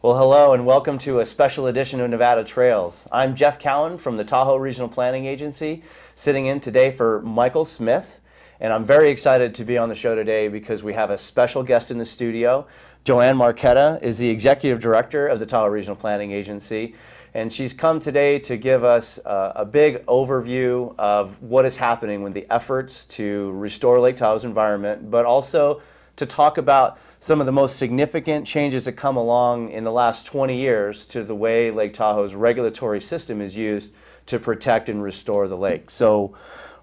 Well, hello and welcome to a special edition of Nevada Trails. I'm Jeff Cowan from the Tahoe Regional Planning Agency, sitting in today for Michael Smith. And I'm very excited to be on the show today because we have a special guest in the studio. Joanne Marchetta is the Executive Director of the Tahoe Regional Planning Agency. And she's come today to give us a big overview of what is happening with the efforts to restore Lake Tahoe's environment, but also to talk about some of the most significant changes that come along in the last 20 years to the way Lake Tahoe's regulatory system is used to protect and restore the lake. So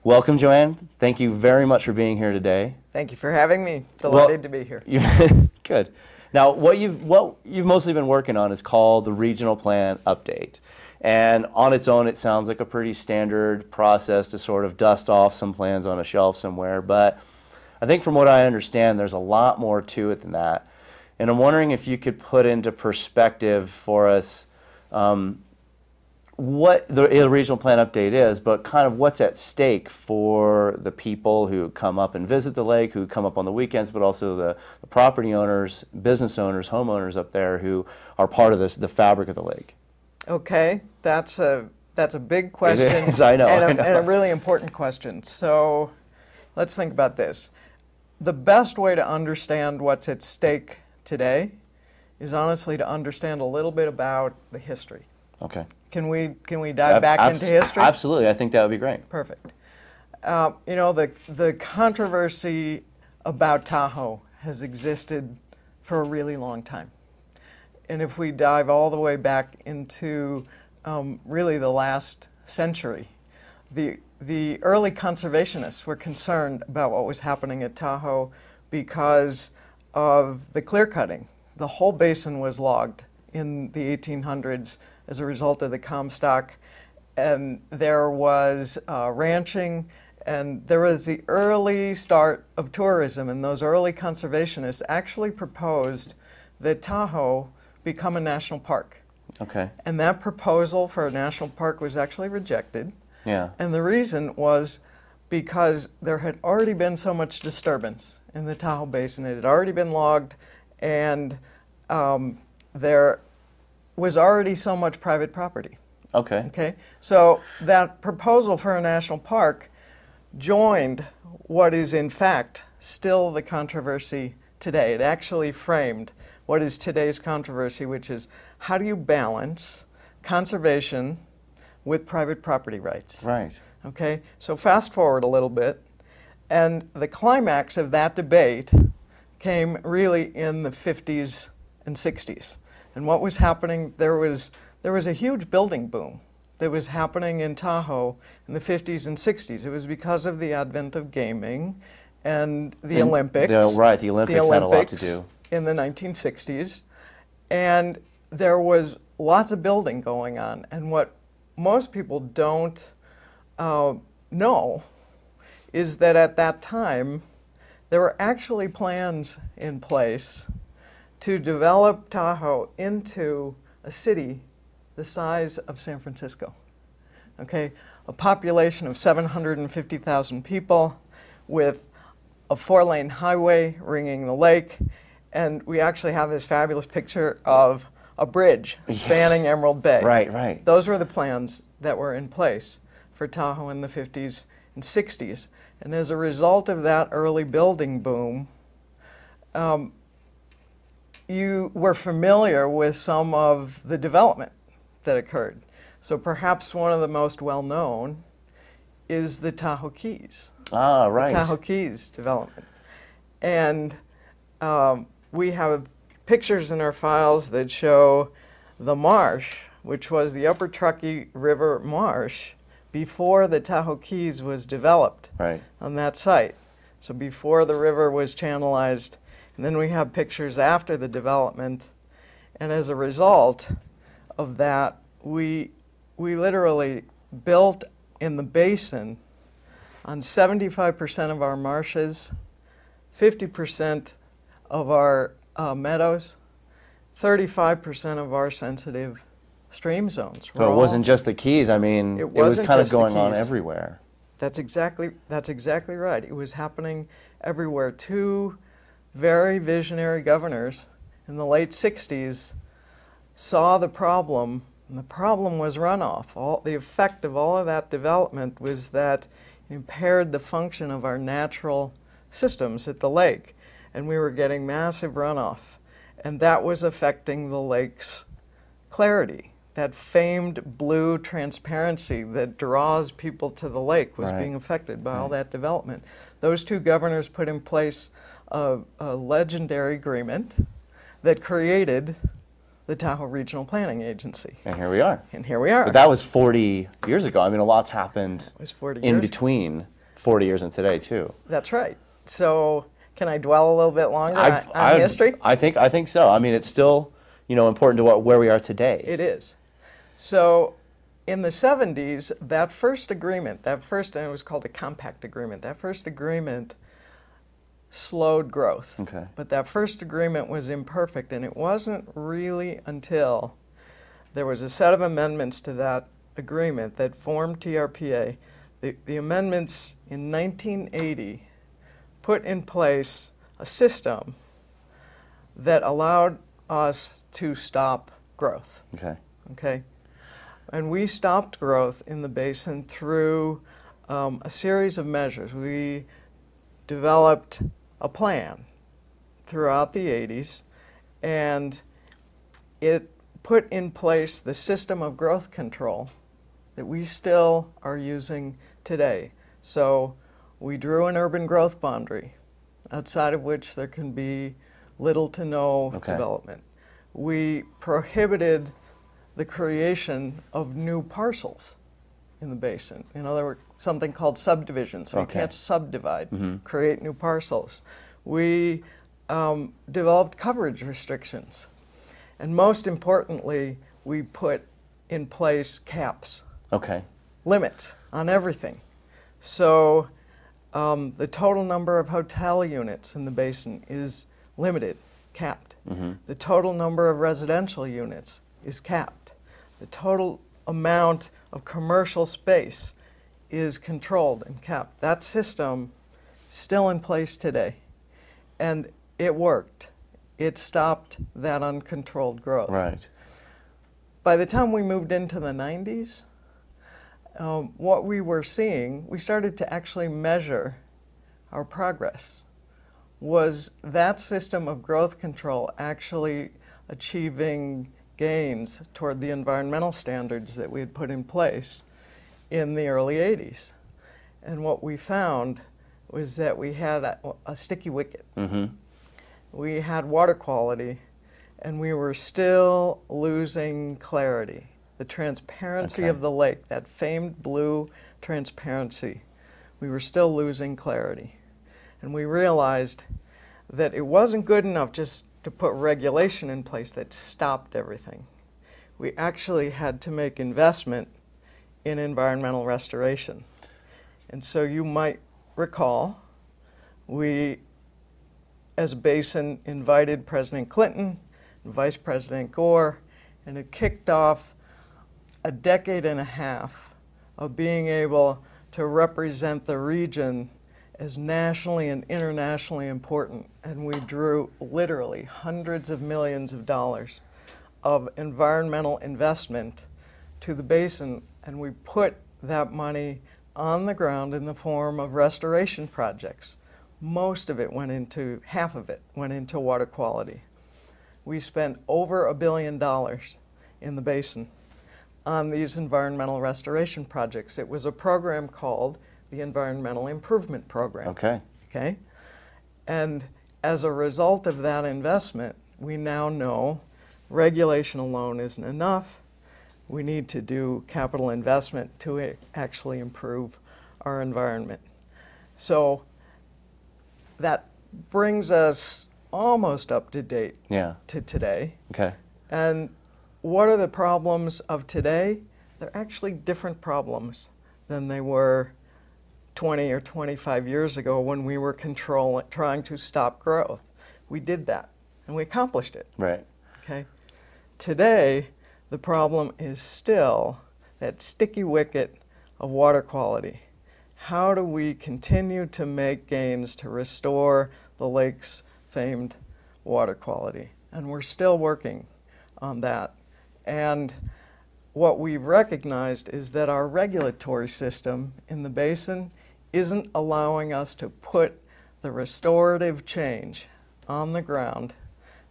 welcome, Joanne. Thank you very much for being here today. Thank you for having me. Delighted to be here. Good. Now, what you've mostly been working on is called the Regional Plan Update. And on its own, it sounds like a pretty standard process to sort of dust off some plans on a shelf somewhere. But I think from what I understand, there's a lot more to it than that. And I'm wondering if you could put into perspective for us what the Regional Plan Update is, but kind of what's at stake for the people who come up and visit the lake, who come up on the weekends, but also the property owners, business owners, homeowners up there who are part of the fabric of the lake. Okay, that's a big question. It is, I know, and a really important question. So let's think about this. The best way to understand what's at stake today is honestly to understand a little bit about the history. Okay. Can we dive back into history? Absolutely. I think that would be great. Perfect. You know, the controversy about Tahoe has existed for a really long time. And if we dive all the way back into really the last century, the early conservationists were concerned about what was happening at Tahoe because of the clear cutting. The whole basin was logged in the 1800s as a result of the Comstock, and there was ranching, and there was the early start of tourism, and those early conservationists actually proposed that Tahoe become a national park. Okay. And that proposal for a national park was actually rejected. Yeah. And the reason was because there had already been so much disturbance in the Tahoe Basin. It had already been logged, and there was already so much private property. Okay. Okay. So that proposal for a national park joined what is in fact still the controversy today. It actually framed what is today's controversy, which is how do you balance conservation with private property rights? Right. Okay, so fast forward a little bit, and the climax of that debate came really in the 50s and 60s. And what was happening, there was a huge building boom that was happening in Tahoe in the 50s and 60s. It was because of the advent of gaming and the Olympics. Right, the Olympics had a lot to do. In the 1960s. And there was lots of building going on. And what most people don't know is that at that time, there were actually plans in place to develop Tahoe into a city the size of San Francisco. Okay, a population of 750,000 people with a 4-lane highway ringing the lake, and we actually have this fabulous picture of a bridge spanning Emerald Bay. Right, right. Those were the plans that were in place for Tahoe in the 50s and 60s. And as a result of that early building boom, you were familiar with some of the development that occurred. So perhaps one of the most well-known is the Tahoe Keys. Ah, right. The Tahoe Keys development. And we have pictures in our files that show the marsh, which was the Upper Truckee River marsh, before the Tahoe Keys was developed on that site. So before the river was channelized, and then we have pictures after the development. And as a result of that, we literally built in the basin on 75% of our marshes, 50% of our meadows, 35% of our sensitive stream zones. So it wasn't just the Keys. I mean, it was kind of going on everywhere. That's exactly right. It was happening everywhere. Two very visionary governors in the late 60s saw the problem, and the problem was runoff. The effect of all of that development was that it impaired the function of our natural systems at the lake, and we were getting massive runoff, and that was affecting the lake's clarity. That famed blue transparency that draws people to the lake was being affected by all that development. Those two governors put in place a legendary agreement that created the Tahoe Regional Planning Agency. And here we are. And here we are. But that was 40 years ago. I mean, a lot's happened It was 40 in years. between 40 years and today, too. That's right. So can I dwell a little bit longer on history? I think so. I mean, it's still, you know, important to where we are today. It is. So in the 70s, that first agreement, and it was called a compact agreement, that first agreement slowed growth. Okay. But that first agreement was imperfect, and it wasn't really until there was a set of amendments to that agreement that formed TRPA. The amendments in 1980 put in place a system that allowed us to stop growth. Okay. Okay? And we stopped growth in the basin through a series of measures. We developed a plan throughout the 80s, and it put in place the system of growth control that we still are using today. So we drew an urban growth boundary, outside of which there can be little to no development. We prohibited the creation of new parcels in the basin. You know, there were something called subdivisions, so you can't subdivide, create new parcels. We developed coverage restrictions. And most importantly, we put in place caps. Okay. Limits on everything. So the total number of hotel units in the basin is limited, capped. The total number of residential units is capped. The total amount of commercial space is controlled and capped. That system is still in place today, and it worked. It stopped that uncontrolled growth. Right. By the time we moved into the 90s, what we were seeing, we started to actually measure our progress. Was that system of growth control actually achieving gains toward the environmental standards that we had put in place in the early 80s? And what we found was that we had a sticky wicket. We had water quality, and we were still losing clarity. The transparency of the lake, that famed blue transparency, we were still losing clarity. And we realized that it wasn't good enough just to put regulation in place that stopped everything. We actually had to make investment in environmental restoration. And so you might recall, we, as a basin, invited President Clinton and Vice President Gore, and it kicked off a decade and a half of being able to represent the region as nationally and internationally important. And we drew literally hundreds of millions of dollars of environmental investment to the basin, and we put that money on the ground in the form of restoration projects. Most of it went into, half of it went into water quality. We spent over $1 billion in the basin on these environmental restoration projects. It was a program called the Environmental Improvement Program. Okay? And as a result of that investment, we now know regulation alone isn't enough. We need to do capital investment to actually improve our environment. So that brings us almost up to date to today. Okay. And what are the problems of today? They're actually different problems than they were 20 or 25 years ago when we were trying to stop growth. We did that, and we accomplished it. Right. Okay. Today, the problem is still that sticky wicket of water quality. How do we continue to make gains to restore the lake's famed water quality? And we're still working on that. And what we've recognized is that our regulatory system in the basin isn't allowing us to put the restorative change on the ground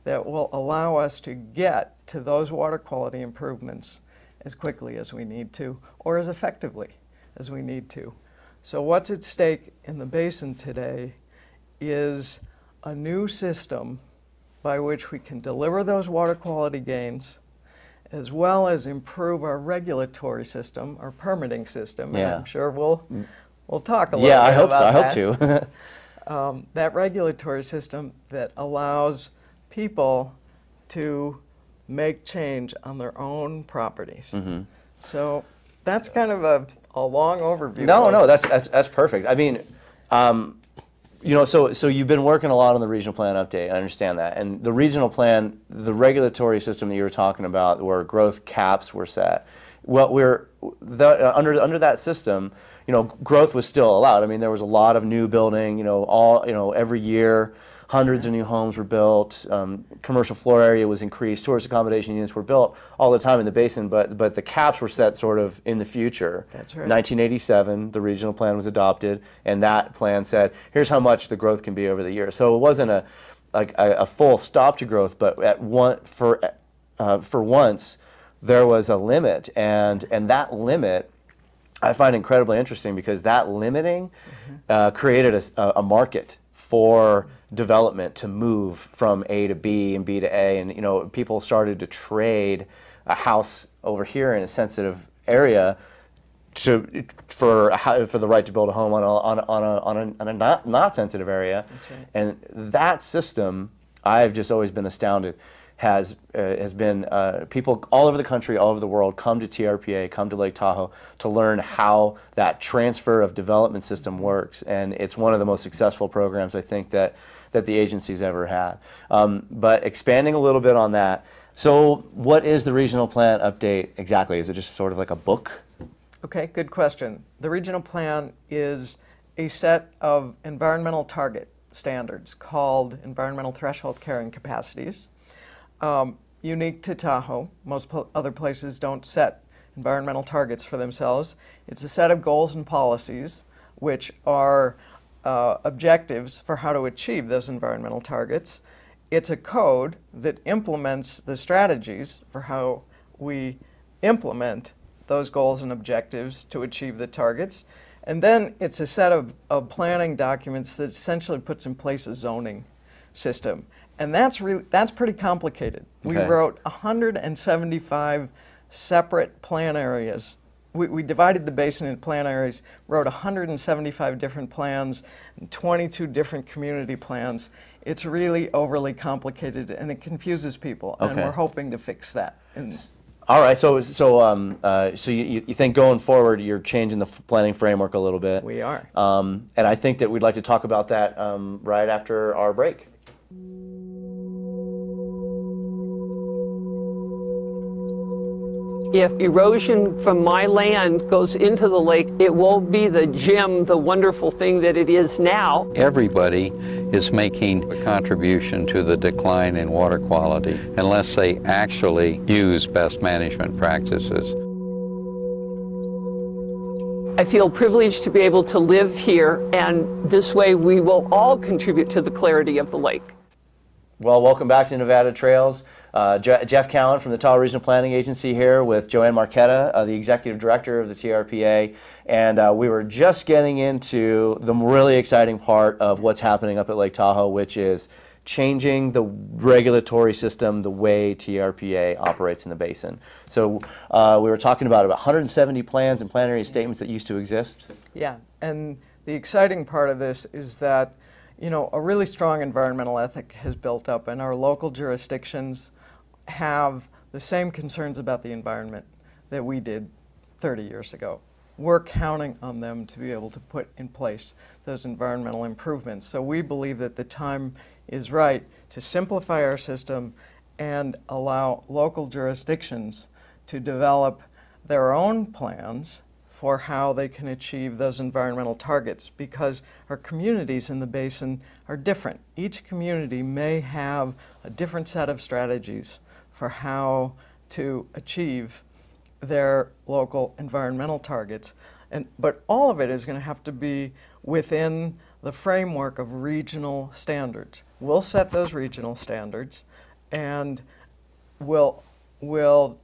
that will allow us to get to those water quality improvements as quickly as we need to, or as effectively as we need to. So what's at stake in the basin today is a new system by which we can deliver those water quality gains, as well as improve our regulatory system, our permitting system. Yeah. And I'm sure we'll talk a little Yeah, bit I hope so. about I that. hope to. That regulatory system that allows people to make change on their own properties. Mm-hmm. So that's kind of a long overview. No, that's perfect. I mean, you know, so you've been working a lot on the regional plan update. I understand that, and the regional plan, the regulatory system that you were talking about, where growth caps were set. Well, under that system, you know, growth was still allowed. I mean, there was a lot of new building. You know, every year, hundreds of new homes were built. Commercial floor area was increased. Tourist accommodation units were built all the time in the basin. But the caps were set sort of in the future. That's right. 1987, the regional plan was adopted, and that plan said, here's how much the growth can be over the year. So it wasn't a full stop to growth, but for once there was a limit, and that limit I find incredibly interesting, because that limiting created a market for development to move from A to B and B to A, and you know, people started to trade a house over here in a sensitive area for the right to build a home on a not sensitive area. Right. And that system, I've just always been astounded, has been people all over the country, all over the world come to TRPA, come to Lake Tahoe to learn how that transfer of development system works, and it's one of the most successful programs I think that the agency's ever had. But expanding a little bit on that, so what is the regional plan update exactly? Is it just sort of like a book? Okay, good question. The regional plan is a set of environmental target standards called environmental threshold carrying capacities. Unique to Tahoe. Most other places don't set environmental targets for themselves. It's a set of goals and policies which are objectives for how to achieve those environmental targets. It's a code that implements the strategies for how we implement those goals and objectives to achieve the targets. And then it's a set of planning documents that essentially puts in place a zoning system. And that's pretty complicated. Okay. We wrote 175 separate plan areas. We divided the basin into plan areas, wrote 175 different plans, and 22 different community plans. It's really overly complicated, and it confuses people, and Okay. we're hoping to fix that. All right, so you think going forward you're changing the planning framework a little bit. We are. And I think that we'd like to talk about that right after our break. If erosion from my land goes into the lake, it won't be the gem, the wonderful thing that it is now. Everybody is making a contribution to the decline in water quality unless they actually use best management practices. I feel privileged to be able to live here, and this way we will all contribute to the clarity of the lake. Well, welcome back to Nevada Trails. Jeff Cowan from the Tahoe Regional Planning Agency here with Joanne Marchetta, the Executive Director of the TRPA, and we were just getting into the really exciting part of what's happening up at Lake Tahoe, which is changing the regulatory system, the way TRPA operates in the basin. So we were talking about 170 plans and plan area statements that used to exist. Yeah, and the exciting part of this is that, you know, a really strong environmental ethic has built up, and our local jurisdictions have the same concerns about the environment that we did 30 years ago. We're counting on them to be able to put in place those environmental improvements. So we believe that the time is right to simplify our system and allow local jurisdictions to develop their own plans for how they can achieve those environmental targets, because our communities in the basin are different. Each community may have a different set of strategies for how to achieve their local environmental targets. But all of it is going to have to be within the framework of regional standards. We'll set those regional standards, and we'll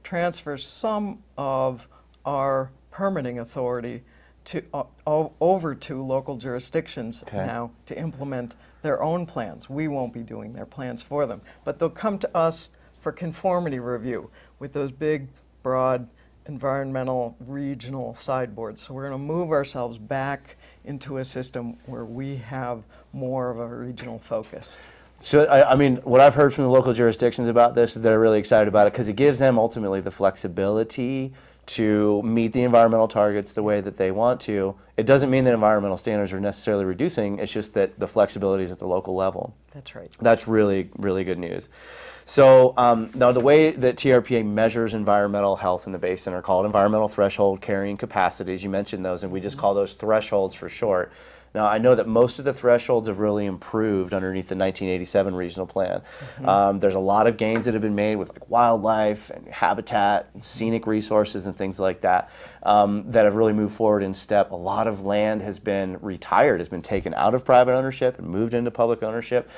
transfer some of our permitting authority to over to local jurisdictions now to implement their own plans. We won't be doing their plans for them, but they'll come to us for conformity review with those big, broad environmental regional sideboards. So we're going to move ourselves back into a system where we have more of a regional focus. So, I mean, what I've heard from the local jurisdictions about this is they're really excited about it because it gives them ultimately the flexibility to meet the environmental targets the way that they want to. It doesn't mean that environmental standards are necessarily reducing, it's just that the flexibility is at the local level. That's right. That's really, really good news. So now the way that TRPA measures environmental health in the basin are called environmental threshold carrying capacities. You mentioned those, and we just call those thresholds for short. Now, I know that most of the thresholds have really improved underneath the 1987 regional plan. There's a lot of gains that have been made with like wildlife and habitat and scenic resources and things like that that have really moved forward in step. A lot of land has been retired, has been taken out of private ownership and moved into public ownership.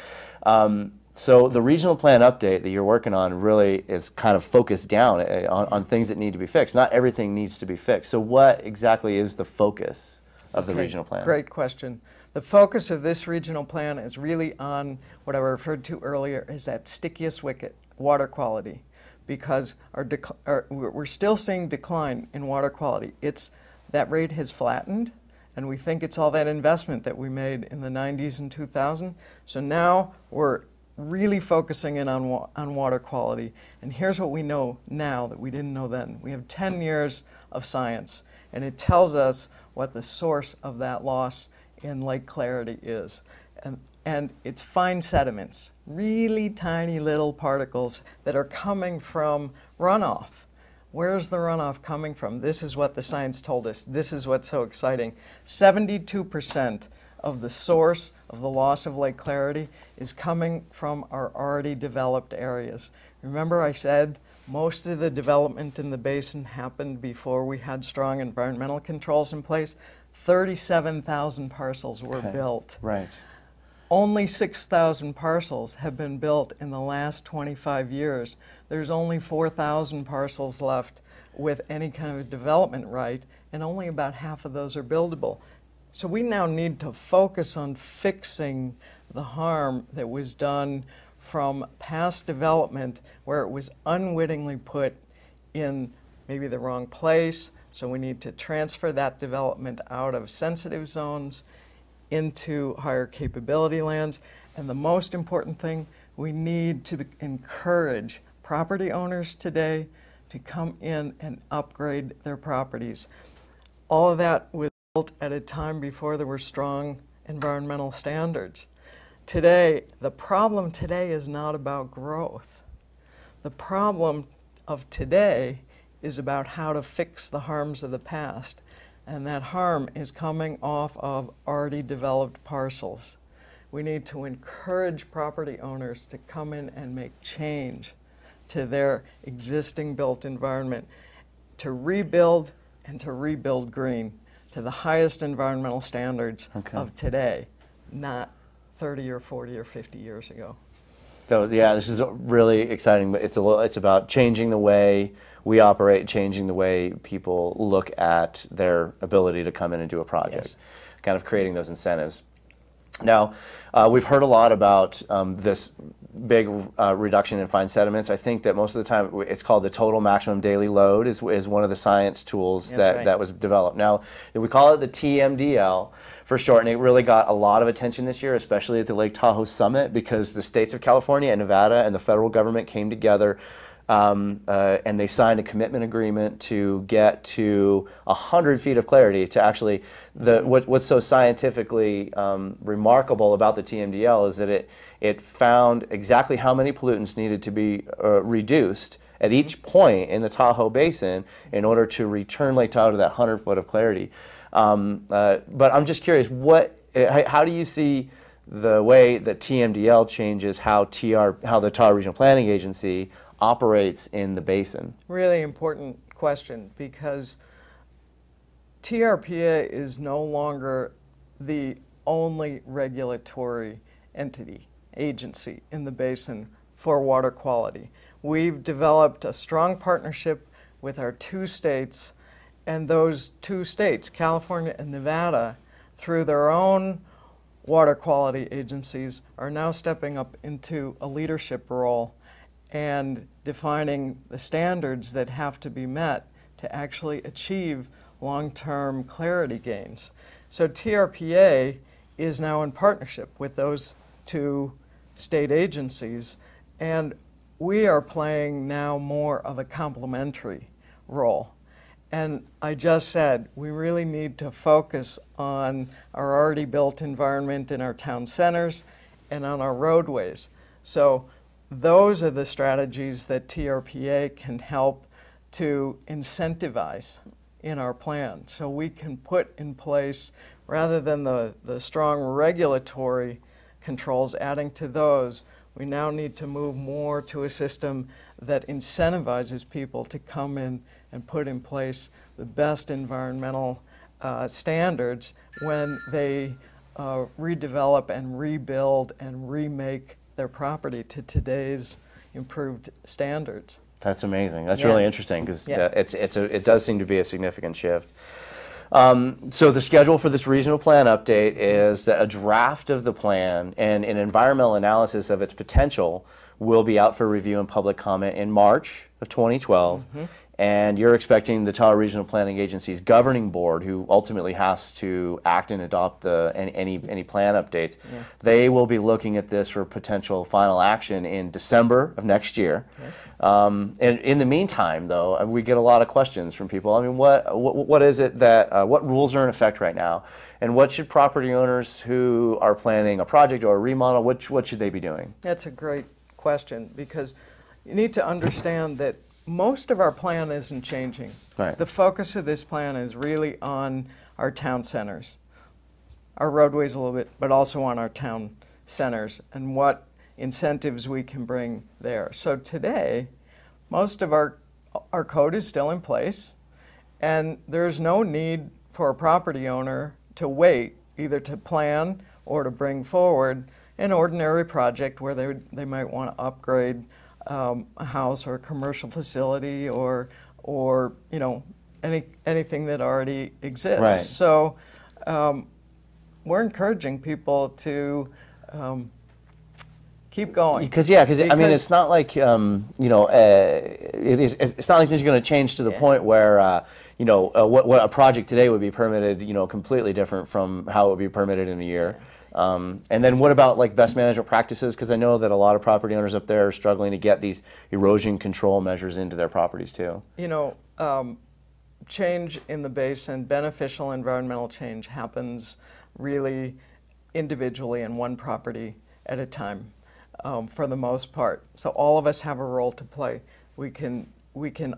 So the regional plan update that you're working on really is kind of focused down on things that need to be fixed. Not everything needs to be fixed. So what exactly is the focus of the regional plan? Great question. The focus of this regional plan is really on what I referred to earlier as that stickiest wicket, water quality, because we're still seeing decline in water quality. That rate has flattened, and we think it's all that investment that we made in the 90s and 2000. So now we're really focusing in on water quality. And here's what we know now that we didn't know then. We have 10 years of science, and it tells us what the source of that loss in Lake Clarity is. And it's fine sediments, really tiny little particles that are coming from runoff. Where's the runoff coming from? This is what the science told us. This is what's so exciting. 72% of the source of the loss of Lake Clarity is coming from our already developed areas. Remember I said most of the development in the basin happened before we had strong environmental controls in place. 37,000 parcels were built. Right. Only 6,000 parcels have been built in the last 25 years. There's only 4,000 parcels left with any kind of development right, and only about half of those are buildable. So we now need to focus on fixing the harm that was done from past development where it was unwittingly put in maybe the wrong place. So we need to transfer that development out of sensitive zones into higher capability lands. And the most important thing, we need to encourage property owners today to come in and upgrade their properties. All of that was built at a time before there were strong environmental standards. Today, the problem today is not about growth. The problem of today is about how to fix the harms of the past. And that harm is coming off of already developed parcels. We need to encourage property owners to come in and make change to their existing built environment, to rebuild and to rebuild green to the highest environmental standards of today, not 30 or 40 or 50 years ago. So yeah, this is really exciting, but it's about changing the way we operate, changing the way people look at their ability to come in and do a project, kind of creating those incentives. Now, we've heard a lot about this big reduction in fine sediments. I think that most of the time it's called the total maximum daily load is one of the science tools that was developed. Now, we call it the TMDL for short, and it really got a lot of attention this year, especially at the Lake Tahoe Summit, because the states of California and Nevada and the federal government came together and they signed a commitment agreement to get to 100 feet of clarity to actually, what's so scientifically remarkable about the TMDL is that it found exactly how many pollutants needed to be reduced at each point in the Tahoe Basin in order to return Lake Tahoe to that 100 foot of clarity. But I'm just curious, how do you see the way that TMDL changes how the Tahoe Regional Planning Agency operates in the basin? Really important question, because TRPA is no longer the only regulatory agency in the basin for water quality. We've developed a strong partnership with our 2 states, and those 2 states, California and Nevada, through their own water quality agencies, are now stepping up into a leadership role and defining the standards that have to be met to actually achieve long-term clarity gains. So TRPA is now in partnership with those 2 state agencies, and we are playing now more of a complementary role. And I just said we really need to focus on our already built environment in our town centers and on our roadways. So those are the strategies that TRPA can help to incentivize in our plan. So we can put in place, rather than the strong regulatory controls, adding to those, we now need to move more to a system that incentivizes people to come in and put in place the best environmental standards when they redevelop and rebuild and remake their property to today's improved standards. That's amazing. That's Yeah. really interesting, because Yeah. it does seem to be a significant shift. So the schedule for this regional plan update is that a draft of the plan and an environmental analysis of its potential will be out for review and public comment in March of 2012. And you're expecting the Tahoe Regional Planning Agency's governing board, who ultimately has to act and adopt any plan updates, they will be looking at this for potential final action in December of next year. Yes. And in the meantime, though, we get a lot of questions from people. I mean, what is it that, what rules are in effect right now? And what should property owners who are planning a project or a remodel, what should they be doing? That's a great question, because you need to understand that most of our plan isn't changing. Right. The focus of this plan is really on our town centers, our roadways a little bit, but also on our town centers and what incentives we can bring there. So today, most of our code is still in place, and there's no need for a property owner to wait either to plan or to bring forward an ordinary project where they might want to upgrade a house or a commercial facility or anything that already exists. Right. So we're encouraging people to keep going. Because I mean, it's not like it's not like things are going to change to the point where what a project today would be permitted completely different from how it would be permitted in a year. And then what about like best management practices? Because I know that a lot of property owners up there are struggling to get these erosion control measures into their properties too. Change in the basin, beneficial environmental change, happens really individually in one property at a time, for the most part. So all of us have a role to play. We can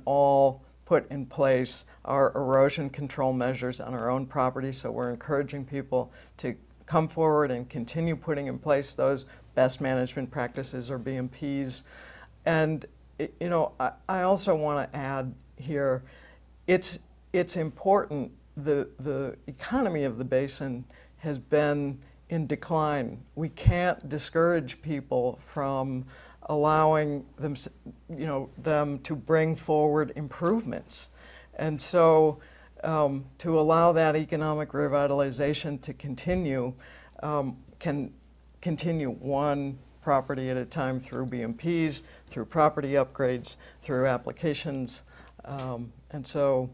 all put in place our erosion control measures on our own property. So we're encouraging people to come forward and continue putting in place those best management practices, or BMPs. And I also want to add here, it's important. The economy of the basin has been in decline. We can't discourage people from allowing them to bring forward improvements. And so to allow that economic revitalization to continue, can continue one property at a time through BMPs, through property upgrades, through applications. And so,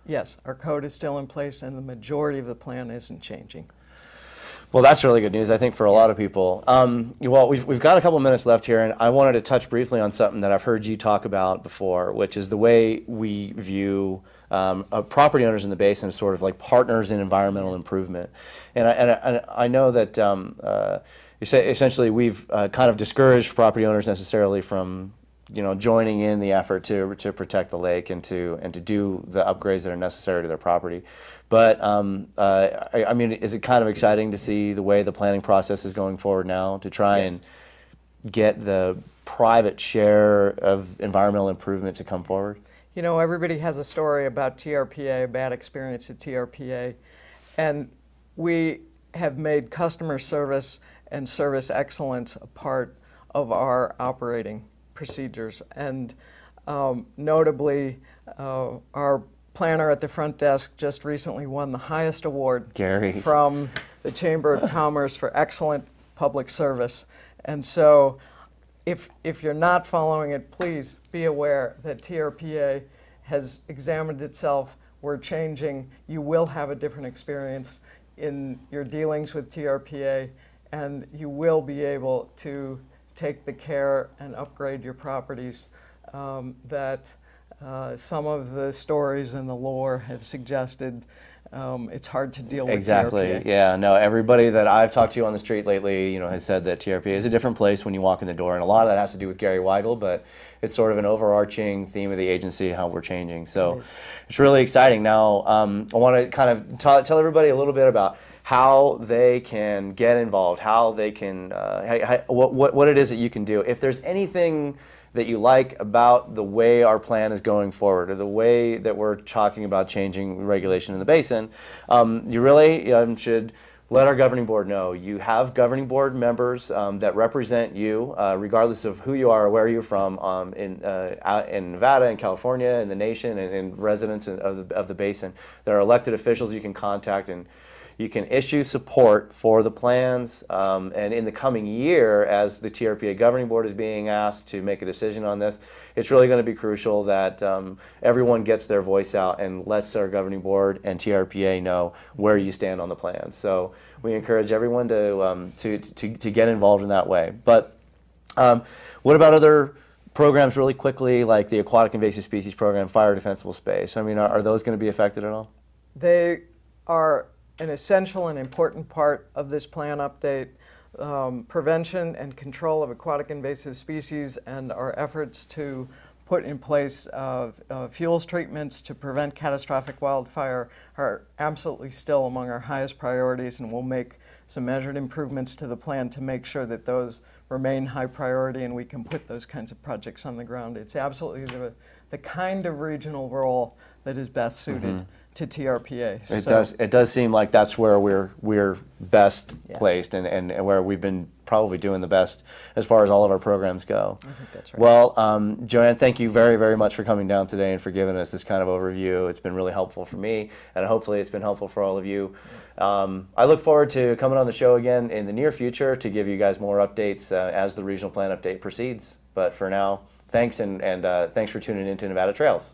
yes, our code is still in place, and the majority of the plan isn't changing. Well, that's really good news, I think, for a lot of people. Well, we've got a couple minutes left here, and I wanted to touch briefly on something that I've heard you talk about before, which is the way we view property owners in the basin as sort of like partners in environmental improvement. And I know that essentially we've kind of discouraged property owners necessarily from joining in the effort to protect the lake and to do the upgrades that are necessary to their property. But I mean, is it kind of exciting to see the way the planning process is going forward now to try and get the private share of environmental improvement to come forward? You know, everybody has a story about TRPA, a bad experience at TRPA, and we have made customer service and service excellence a part of our operating procedures. And notably, our planner at the front desk just recently won the highest award, Gary, from the Chamber of Commerce for excellent public service. And so if you're not following it, please be aware that TRPA has examined itself. We're changing. You will have a different experience in your dealings with TRPA, and you will be able to take the care and upgrade your properties that some of the stories and the lore have suggested. It's hard to deal with exactly. TRPA. Yeah, no, everybody that I've talked to on the street lately, has said that TRPA is a different place when you walk in the door, and a lot of that has to do with Gary Weigel, but it's sort of an overarching theme of the agency, how we're changing. So it's really exciting. Now, I want to kind of tell everybody a little bit about how they can get involved, how they can, what it is that you can do. If there's anything that you like about the way our plan is going forward, or the way that we're talking about changing regulation in the basin, you really should let our governing board know. You have governing board members that represent you, regardless of who you are or where you're from, out in Nevada, in California, in the nation, and residents of the basin. There are elected officials you can contact, and you can issue support for the plans, and in the coming year, as the TRPA Governing Board is being asked to make a decision on this, it's really going to be crucial that everyone gets their voice out and lets our Governing Board and TRPA know where you stand on the plan. So we encourage everyone to get involved in that way. But what about other programs really quickly, like the Aquatic Invasive Species Program, Fire Defensible Space? I mean, are those going to be affected at all? They are an essential and important part of this plan update. Prevention and control of aquatic invasive species and our efforts to put in place fuels treatments to prevent catastrophic wildfire are absolutely still among our highest priorities, and we'll make some measured improvements to the plan to make sure that those remain high priority and we can put those kinds of projects on the ground. It's absolutely the kind of regional role that is best suited to TRPA. It does seem like that's where we're best placed, and where we've been probably doing the best as far as all of our programs go. I think that's right. Well, Joanne, thank you very, very much for coming down today and for giving us this kind of overview. It's been really helpful for me, and hopefully it's been helpful for all of you. I look forward to coming on the show again in the near future to give you guys more updates as the regional plan update proceeds. But for now, thanks, and thanks for tuning in to Nevada Trails.